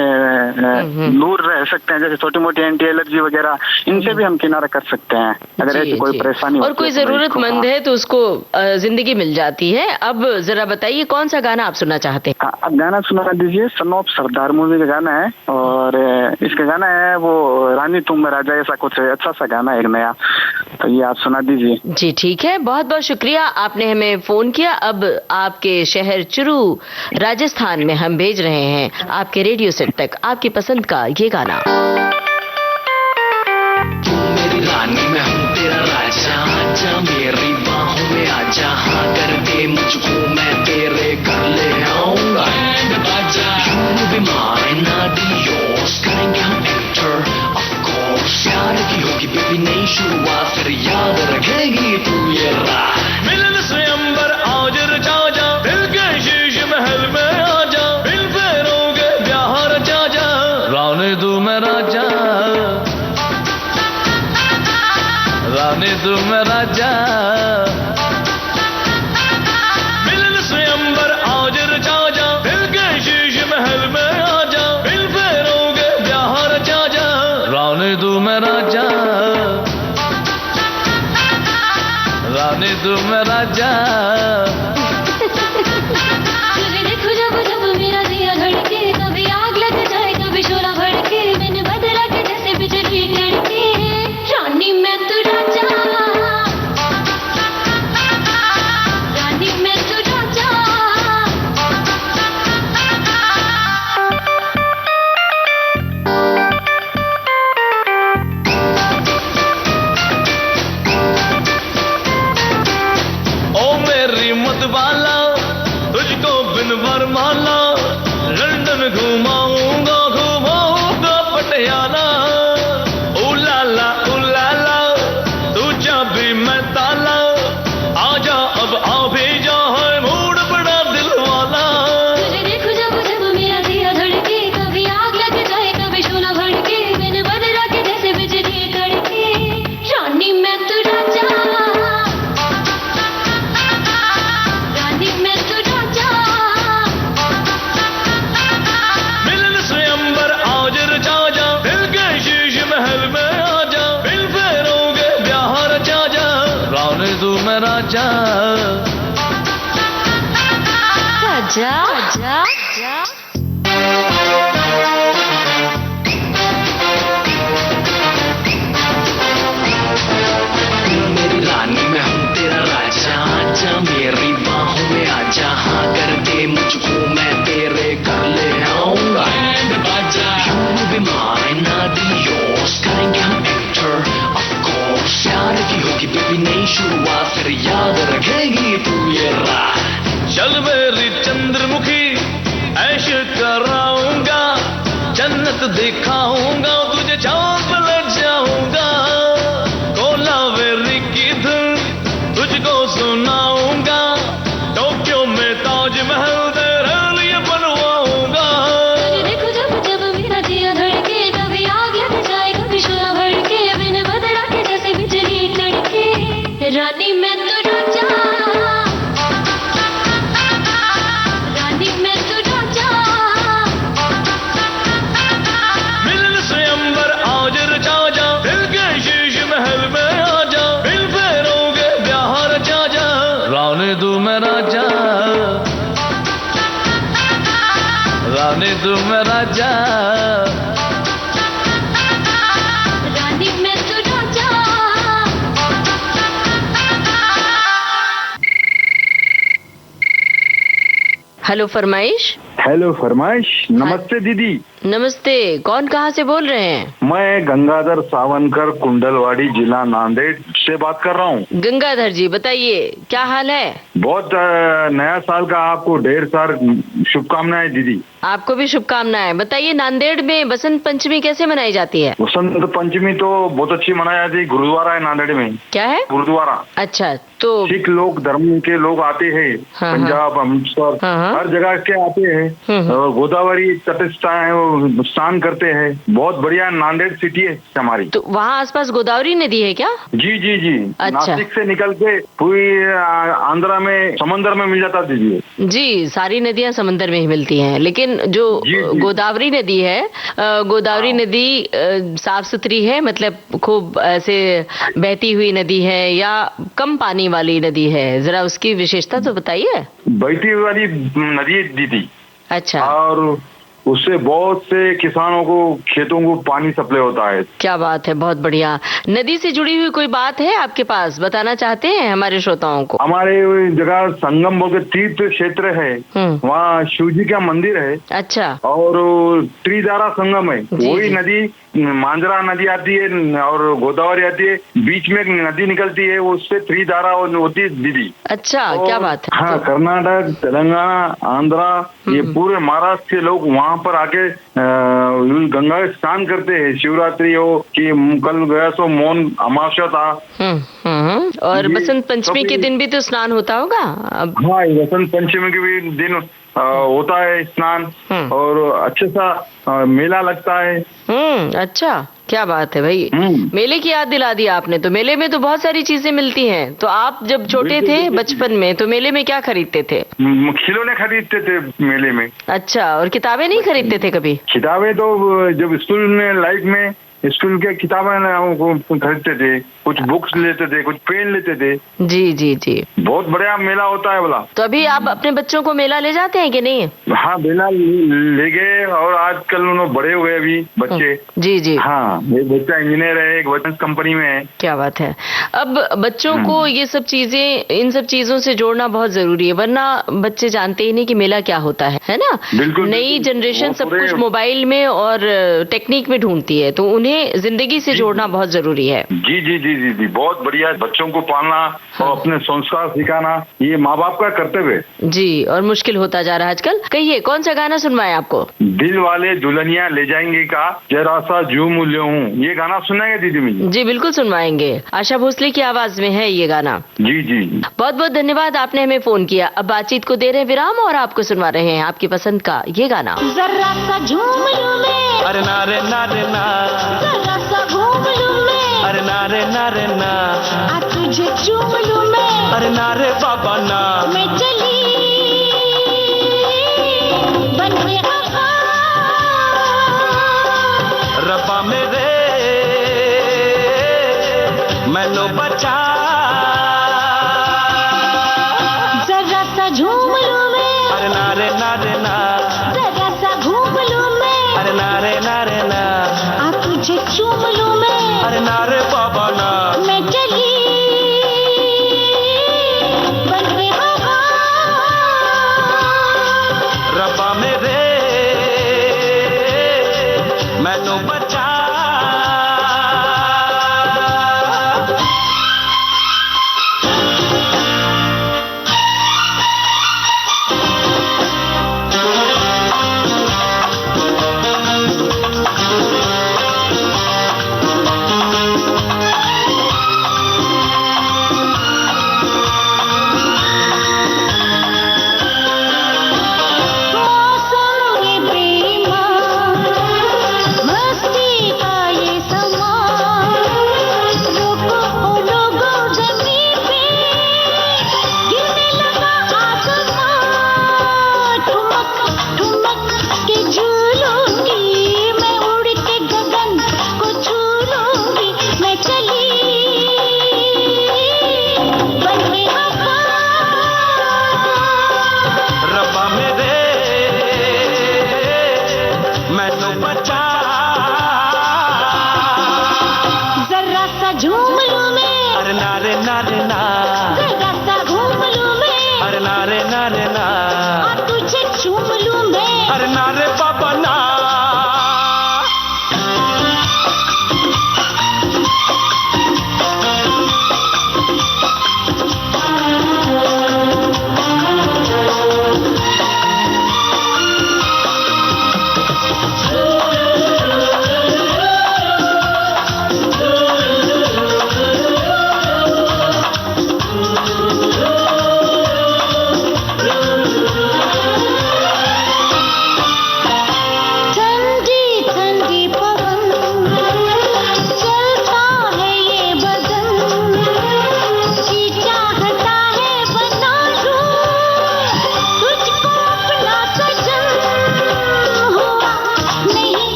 दूर रह सकते हैं, जैसे छोटी मोटी एंटी एलर्जी वगैरह, इनसे भी हम किनारा कर सकते हैं अगर ऐसी कोई परेशानी और कोई जरूरतमंद है तो उसको जिंदगी मिल जाती है। अब जरा बताइए कौन सा गाना आप सुनना चाहते हैं? आप गाना सुना दीजिए, सन ऑफ सरदार मूवी का गाना है और इसका गाना है वो रानी तुम में राजा, ऐसा कुछ अच्छा सा गाना है एक नया, तो ये आप सुना दीजिए। जी ठीक है, बहुत बहुत शुक्रिया आपने हमें फोन किया। अब आपके शहर चुरू राजस्थान में हम भेज रहे हैं आपके रेडियो सेट तक आपकी पसंद का ये गाना। तू मेरी रानी मैं हूँ तेरा राजा, आजा मेरी बाहों में आजा, हाँ कर दे मुझको मैं तेरे घर ले आऊंगा। You be mine, I'll be yours, करेंगे हम enter, of course। प्यार की होगी बेबी नई शुरुआत, फिर याद रखेगी तू ये रात। मिलन से अंबर आज रचा जा, दिल के शीश महल में आजा, दिल फेरोगे ब्याह रचा जा, रानी तू मैं राजा, रानी तू मैं राजा। मिलन से अंबर आज रचा जा, दिल के शीश महल में आजा, दिल फेरोगे ब्याह रचा जा, रानी तू मैं राजा, रानी तू मैं राजा। तुझे देखो जब जब मेरा दिया धड़के, कभी आग लग जाए कभी शोला भड़के, मैंने बदला के जैसे बिजली कड़के, रानी मैं तू राजा, रानी मैं तू राजा। ओ मेरी मतवाला तुझको बिन वरमाला, लंदन घुमाऊंगा घुमाऊंगा पटियाला, उलाला तू चाबी मैं ताला, आजा अब आ भी जा है मूड बड़ा दिल वाला। तुझे देखो जब जब मेरा दिया धड़के, कभी आग लग जाए कभी शोला भड़के, मैंने बदला के जैसे बिजली कड़के, रानी मैं तू राजा, रानी मैं तू राजा। मिलन से अंबर आज रचा जा, दिल के शीश महल में आजा, दिल फेरोगे ब्याह रचा जा, रानी तू मैं राजा, राजा राजा मेरी रानी मैं हूँ तेरा राजा, आजा मेरी बाहों में आजा, हाँ कर दे मुझको मैं तेरे घर ले आऊंगा। You be mine, I'll be yours, करेंगे हम enter, of course। प्यार की होगी बेबी नई शुरुआत, फिर याद रखेगी तू ये रात। चल मेरी चंद्रमुखी ऐश कराऊंगा, जन्नत दिखाऊंगा तुझे, चांद ले जाऊंगा, कोलावेरी की धुन तुझको सुनाऊंगा, टोक्यो में ताजमहल तेरे लिए बनवाऊंगा। तुझे देखो जब जब मेरा दिया धड़के, कभी आग लग जाए कभी शोला भड़के, मैंने बदला के जैसे बिजली कड़के, रानी मैं तू राजा, रानी मैं तू राजा। मिलन से अंबर आज रचा जा, दिल के शीश महल में आजा, दिल फेरोगे ब्याह रचा जा, रानी तू मैं राजा, रानी तू मैं राजा। रानी मैं तू राजा। हेलो फरमाइश। हेलो फरमाइश, नमस्ते दीदी। नमस्ते, कौन कहाँ से बोल रहे हैं? मैं गंगाधर सावनकर, कुंडलवाड़ी, जिला नांदेड़ से बात कर रहा हूँ। गंगाधर जी बताइए क्या हाल है? बहुत नया साल का आपको ढेर सार शुभकामनाएं दीदी। आपको भी शुभकामनाएं। बताइए, नांदेड़ में बसंत पंचमी कैसे मनाई जाती है? बसंत पंचमी तो बहुत अच्छी मनाई जाती है। गुरुद्वारा है नांदेड़ में। क्या है? गुरुद्वारा। अच्छा, तो सिख लोग धर्म के लोग आते हैं। हाँ, पंजाब, अमृतसर, हाँ, हर जगह के आते हैं और गोदावरी तट स्नान करते हैं। बहुत बढ़िया नांदेड़ सिटी है हमारी। तो वहाँ आसपास गोदावरी नदी है क्या? जी जी जी। अच्छा। नासिक से निकल के पूरी आंध्रा में समंदर में मिल जाता दीजिए। जी, सारी नदियाँ समंदर में ही मिलती हैं, लेकिन जो गोदावरी नदी है, गोदावरी नदी साफ सुथरी है, मतलब खूब ऐसे बहती हुई नदी है या कम पानी वाली नदी है? जरा उसकी विशेषता तो बताइए। बहती हुई वाली नदी दीदी। अच्छा। और उससे बहुत से किसानों को, खेतों को पानी सप्लाई होता है। क्या बात है, बहुत बढ़िया। नदी से जुड़ी हुई कोई बात है आपके पास, बताना चाहते हैं हमारे श्रोताओं को? हमारे जगह संगम बोल के तीर्थ क्षेत्र है, वहाँ शिव जी का मंदिर है। अच्छा। और त्रिधारा संगम है। वही नदी मांजरा नदी आती है और गोदावरी आती है, बीच में एक नदी निकलती है, उससे त्रिधारा होती है दीदी। अच्छा, क्या बात है। हाँ, कर्नाटक, तेलंगाना, आंध्रा, ये पूरे महाराष्ट्र के लोग वहाँ पर आके गंगा स्नान करते हैं। शिवरात्रि हो कि कल गया सो मौन अमावस्या था। और बसंत पंचमी के दिन भी तो स्नान होता होगा अब? हाँ, बसंत पंचमी के भी दिन होता है स्नान और अच्छे सा मेला लगता है। अच्छा, क्या बात है भाई। मेले की याद दिला दी आपने। तो मेले में तो बहुत सारी चीजें मिलती हैं। तो आप जब छोटे थे बचपन में, तो मेले में क्या खरीदते थे? खिलौने खरीदते थे मेले में। अच्छा, और किताबें नहीं खरीदते थे कभी? किताबें तो जब स्कूल में लाइफ में स्कूल के किताबें खरीदते थे, कुछ बुक्स लेते थे, कुछ पेन लेते थे। जी जी जी। बहुत बढ़िया मेला होता है बोला। तो अभी आप अपने बच्चों को मेला ले जाते हैं कि नहीं? हाँ, मेला ले गए और आजकल उन्होंने बड़े हुए अभी बच्चे। जी जी। हाँ, एक बच्चा इंजीनियर है, एक बच्चा कंपनी में है। क्या बात है। अब बच्चों को ये सब चीजें, इन सब चीजों से जोड़ना बहुत जरूरी है, वरना बच्चे जानते ही नहीं कि मेला क्या होता है ना? बिल्कुल। नई जनरेशन सब कुछ मोबाइल में और टेक्निक में ढूंढती है, तो उन्हें जिंदगी से जोड़ना बहुत जरूरी है। जी जी जी जी जी, बहुत बढ़िया। बच्चों को पालना और अपने संस्कार सिखाना ये माँ बाप का कर्तव्य है। जी, और मुश्किल होता जा रहा है आजकल। कहिए, कौन सा गाना सुनवाएं आपको? दिल वाले दुल्हनिया ले जाएंगे का जरा सा झूम लूं, ये गाना सुनाएंगे दीदी मुझे? जी बिल्कुल सुनवाएंगे। आशा भोसले की आवाज में है ये गाना। जी जी। बहुत बहुत धन्यवाद, आपने हमें फोन किया। अब बातचीत को दे रहे हैं विराम और आपको सुनवा रहे हैं आपकी पसंद का ये गाना। जरा सा झूम लूं मैं, अरे ना रे ना रे ना, जरा सा घूम लूं मैं, अरे ना रे ना रे ना, आ तुझे चूम लूं मैं, अरे ना रे बाबा ना, मैं चली बन के वफा, रब्बा मेरे मैनू बचा, जरा सा झूम लूं मैं, अरे ना रे ना रे ना, जरा सा घूम लूं मैं, अरे ना रे ना रे ना, आ तुझे चूम लूं मैं, अरे ना रे बाबा ना, मैं चली बन के वफा, रब्बा मेरे मैनू बचा।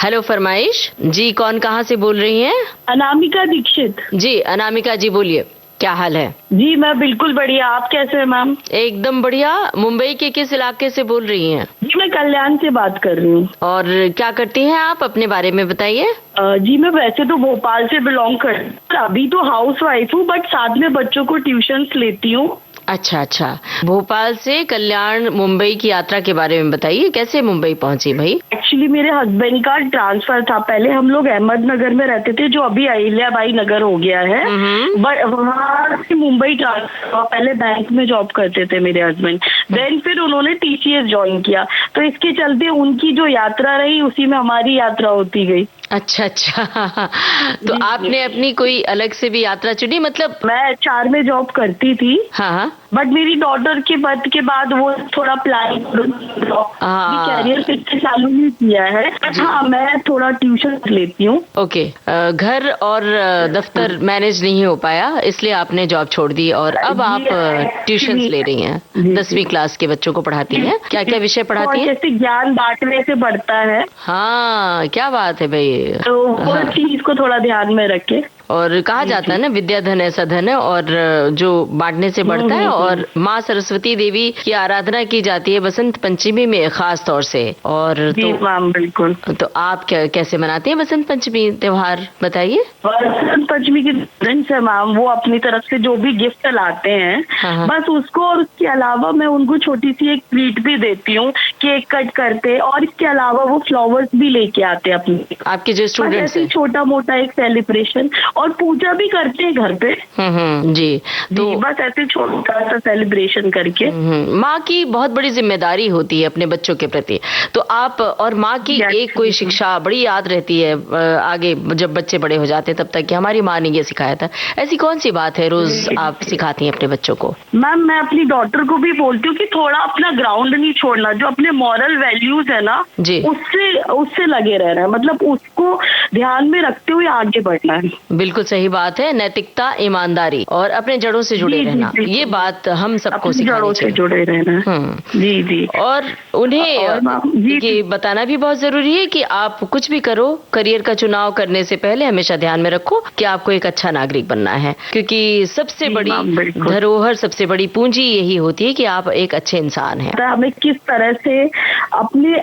हेलो फरमाइश जी, कौन कहाँ से बोल रही हैं? अनामिका दीक्षित। जी अनामिका जी बोलिए, क्या हाल है? जी मैं बिल्कुल बढ़िया, आप कैसे हैं मैम? एकदम बढ़िया। मुंबई के किस इलाके से बोल रही हैं? जी मैं कल्याण से बात कर रही हूँ। और क्या करती हैं आप, अपने बारे में बताइए। जी मैं वैसे तो भोपाल से बिलोंग करती हूँ, अभी तो हाउस वाइफ हूँ, बट साथ में बच्चों को ट्यूशंस लेती हूँ। अच्छा अच्छा, भोपाल से कल्याण मुंबई की यात्रा के बारे में बताइए, कैसे मुंबई पहुंची भाई? एक्चुअली मेरे हस्बैंड का ट्रांसफर था, पहले हम लोग अहमदनगर में रहते थे जो अभी अहिल्याबाई नगर हो गया है, बट वहाँ से मुंबई ट्रांसफर, पहले बैंक में जॉब करते थे मेरे हस्बैंड, देन फिर उन्होंने TCS ज्वाइन किया, तो इसके चलते उनकी जो यात्रा रही उसी में हमारी यात्रा होती गई। अच्छा अच्छा, तो आपने अपनी कोई अलग से भी यात्रा चुनी? मतलब मैं HR में जॉब करती थी, हाँ, बट मेरी डॉटर के बर्थ के बाद वो थोड़ा प्लान कैरियर फिर से चालू नहीं किया है। हाँ मैं थोड़ा ट्यूशन लेती हूँ। ओके, घर और दफ्तर मैनेज नहीं हो पाया इसलिए आपने जॉब छोड़ दी और अब आप ट्यूशन ले रही हैं। 10वीं क्लास के बच्चों को पढ़ाती हैं। क्या क्या विषय पढ़ाती हैं? जैसे ज्ञान बांटने से बढ़ता है। हाँ क्या बात है भाई, तो वो चीज को थोड़ा ध्यान में रखे। और कहा जाता है ना, विद्या धन ऐसा धन है, और जो बांटने से बढ़ता है। और माँ सरस्वती देवी की आराधना की जाती है बसंत पंचमी में खास तौर से। और तो बिल्कुल, तो आप कैसे मनाते हैं बसंत पंचमी त्योहार, बताइए। बसंत पंचमी के दिन से मैम वो अपनी तरफ से जो भी गिफ्ट लाते हैं, बस उसको, और उसके अलावा मैं उनको छोटी सी एक ट्रीट भी देती हूँ, केक कट करते, और इसके अलावा वो फ्लावर्स भी लेके आते हैं अपने, आपके जो स्टूडेंट्स हैं। छोटा मोटा एक सेलिब्रेशन, और पूजा भी करते हैं घर पे। जी, तो बस ऐसे छोटा सा सेलिब्रेशन करके। माँ की बहुत बड़ी जिम्मेदारी होती है अपने बच्चों के प्रति, तो आप, और माँ की एक कोई शिक्षा बड़ी याद रहती है आगे जब बच्चे बड़े हो जाते हैं तब तक कि हमारी माँ ने ये सिखाया था। ऐसी कौन सी बात है रोज आप सिखाती हैं अपने बच्चों को? मैम मैं अपनी डॉटर को भी बोलती हूँ कि थोड़ा अपना ग्राउंड नहीं छोड़ना, जो अपने मॉरल वैल्यूज है ना जी, उससे लगे रहना है, मतलब उसको ध्यान में रखते हुए आगे बढ़ना है। बिल्कुल सही बात है, नैतिकता, ईमानदारी और अपने जड़ों से जुड़े रहना, ये बात हम सबको जड़ों से जुड़े रहना। जी जी, और उन्हें ये बताना भी बहुत जरूरी है कि आप कुछ भी करो, करियर का चुनाव करने से पहले हमेशा ध्यान में रखो कि आपको एक अच्छा नागरिक बनना है, क्योंकि सबसे बड़ी धरोहर, सबसे बड़ी पूंजी यही होती है कि आप एक अच्छे इंसान हैं। हमें किस तरह से अपने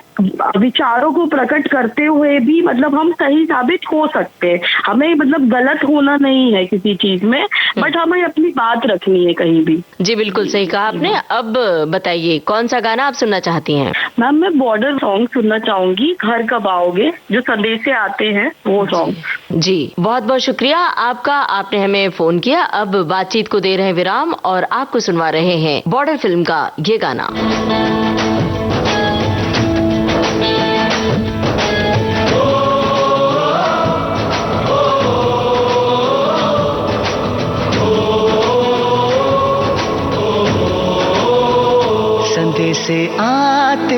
विचारों को प्रकट करते हुए भी मतलब हम सही साबित हो सकते हैं, हमें मतलब गलत होना नहीं है किसी चीज में, बट हमें अपनी बात रखनी है कहीं भी। जी बिल्कुल सही कहा आपने। अब बताइए कौन सा गाना आप सुनना चाहती हैं? मैम मैं बॉर्डर सॉन्ग सुनना चाहूंगी, घर कब आओगे, जो संदेश से आते हैं वो सॉन्ग। जी बहुत बहुत शुक्रिया आपका, आपने हमें फोन किया। अब बातचीत को दे रहे हैं विराम और आपको सुनवा रहे हैं बॉर्डर फिल्म का ये गाना। से आते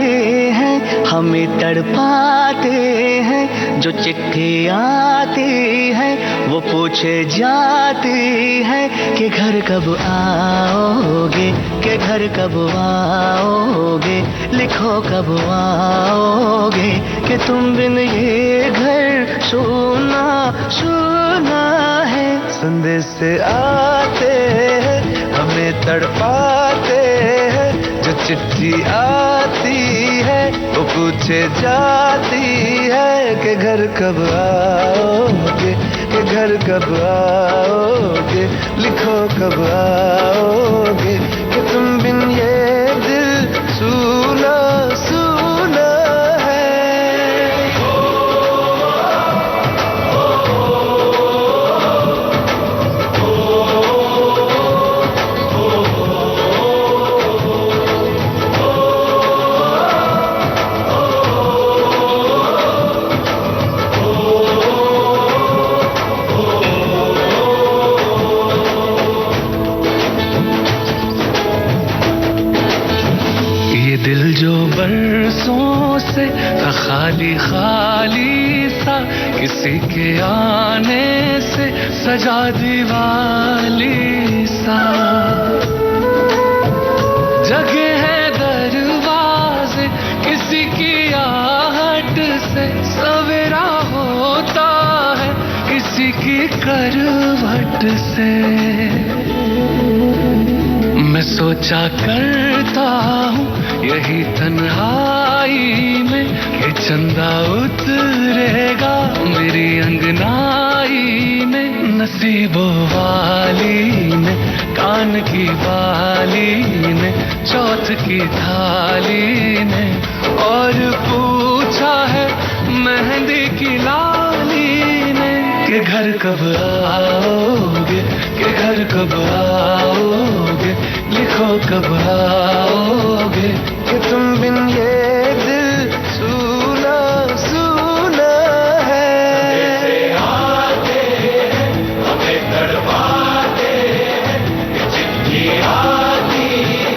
हैं हमें तड़पाते हैं, जो चिट्ठी आती है वो पूछे जाती है कि घर कब आओगे, कि घर कब आओगे, लिखो कब आओगे, कि तुम बिन ये घर सुना सुना है। संदेश से आते हैं हमें तड़पाते हैं, जो चिट्ठी आती है वो पूछे जाती है कि घर कब आओगे, कि घर कब आओगे, लिखो कब आओगे, कि तुम बिन ये दिल सुना सुना है। दिल जो बरसों से था खाली खाली सा, किसी के आने से सजा दीवाली सा, जगे है दरवाजे किसी की आहट से, सवेरा करवट से मैं सोचा करता हूँ यही तन्हाई में कि चंदा उतरेगा मेरी अंगनाई में। नसीबों वाली ने कान की बाली ने चौथ की थाली ने और पूछा है मेहंदी की लाली ने कि घर कब आओगे, कि घर कब आओगे, लिखो कब आओगे कि तुम बिन ये दिल सूना सूना है। से आते हैं हमें तड़पाते हैं कि चिट्ठी आती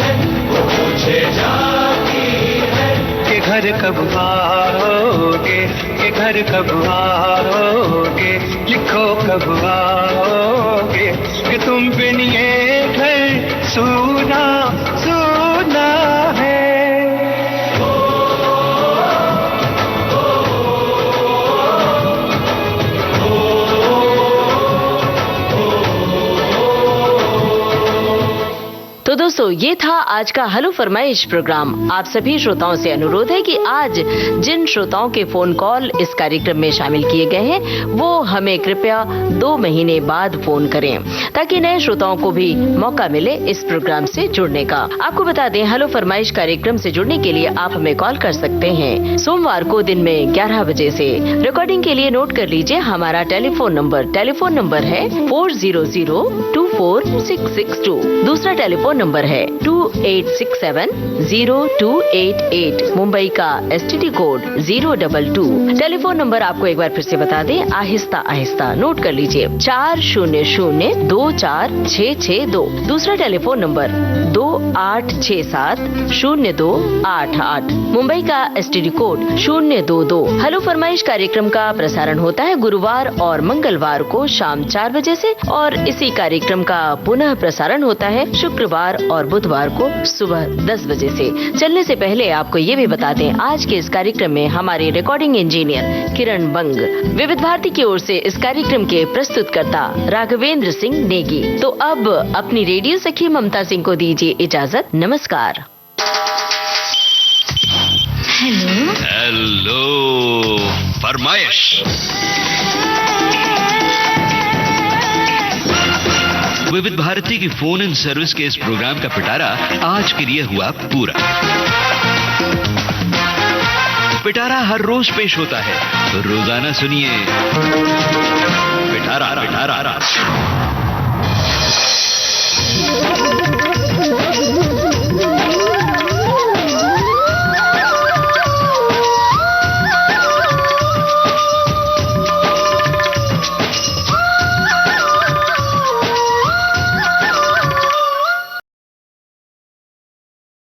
है वो पूछे जाती है कि घर कब आओगे, कि घर कब आओगे, लिखो कब आओगे कि तुम बिन ये घर सूना सूना है। तो दोस्तों ये था आज का हेलो फरमाइश प्रोग्राम। आप सभी श्रोताओं से अनुरोध है कि आज जिन श्रोताओं के फोन कॉल इस कार्यक्रम में शामिल किए गए हैं वो हमें कृपया 2 महीने बाद फोन करें ताकि नए श्रोताओं को भी मौका मिले इस प्रोग्राम से जुड़ने का। आपको बता दें हेलो फरमाइश कार्यक्रम से जुड़ने के लिए आप हमें कॉल कर सकते हैं सोमवार को दिन में 11 बजे से। रिकॉर्डिंग के लिए नोट कर लीजिए हमारा टेलीफोन नंबर है 400246662। दूसरा टेलीफोन नंबर है 28670288। मुंबई का STD कोड 022। टेलीफोन नंबर आपको एक बार फिर से बता दें आहिस्ता आहिस्ता नोट कर लीजिए 40024662। दूसरा टेलीफोन नंबर 28670288। मुंबई का STD कोड 022। हेलो फरमाइश कार्यक्रम का प्रसारण होता है गुरुवार और मंगलवार को शाम 4 बजे से और इसी कार्यक्रम का पुनः प्रसारण होता है शुक्रवार और बुधवार को सुबह 10 बजे से। चलने से पहले आपको ये भी बता दें आज के इस कार्यक्रम में हमारे रिकॉर्डिंग इंजीनियर किरण बंग, विविध भारती की ओर से इस कार्यक्रम के प्रस्तुतकर्ता राघवेंद्र सिंह नेगी। तो अब अपनी रेडियो सखी ममता सिंह को दीजिए इजाजत। नमस्कार। हेलो फरमाइश। विविध भारती की फोन इन सर्विस के इस प्रोग्राम का पिटारा आज के लिए हुआ पूरा। पिटारा हर रोज पेश होता है, रोजाना सुनिए पिटारा।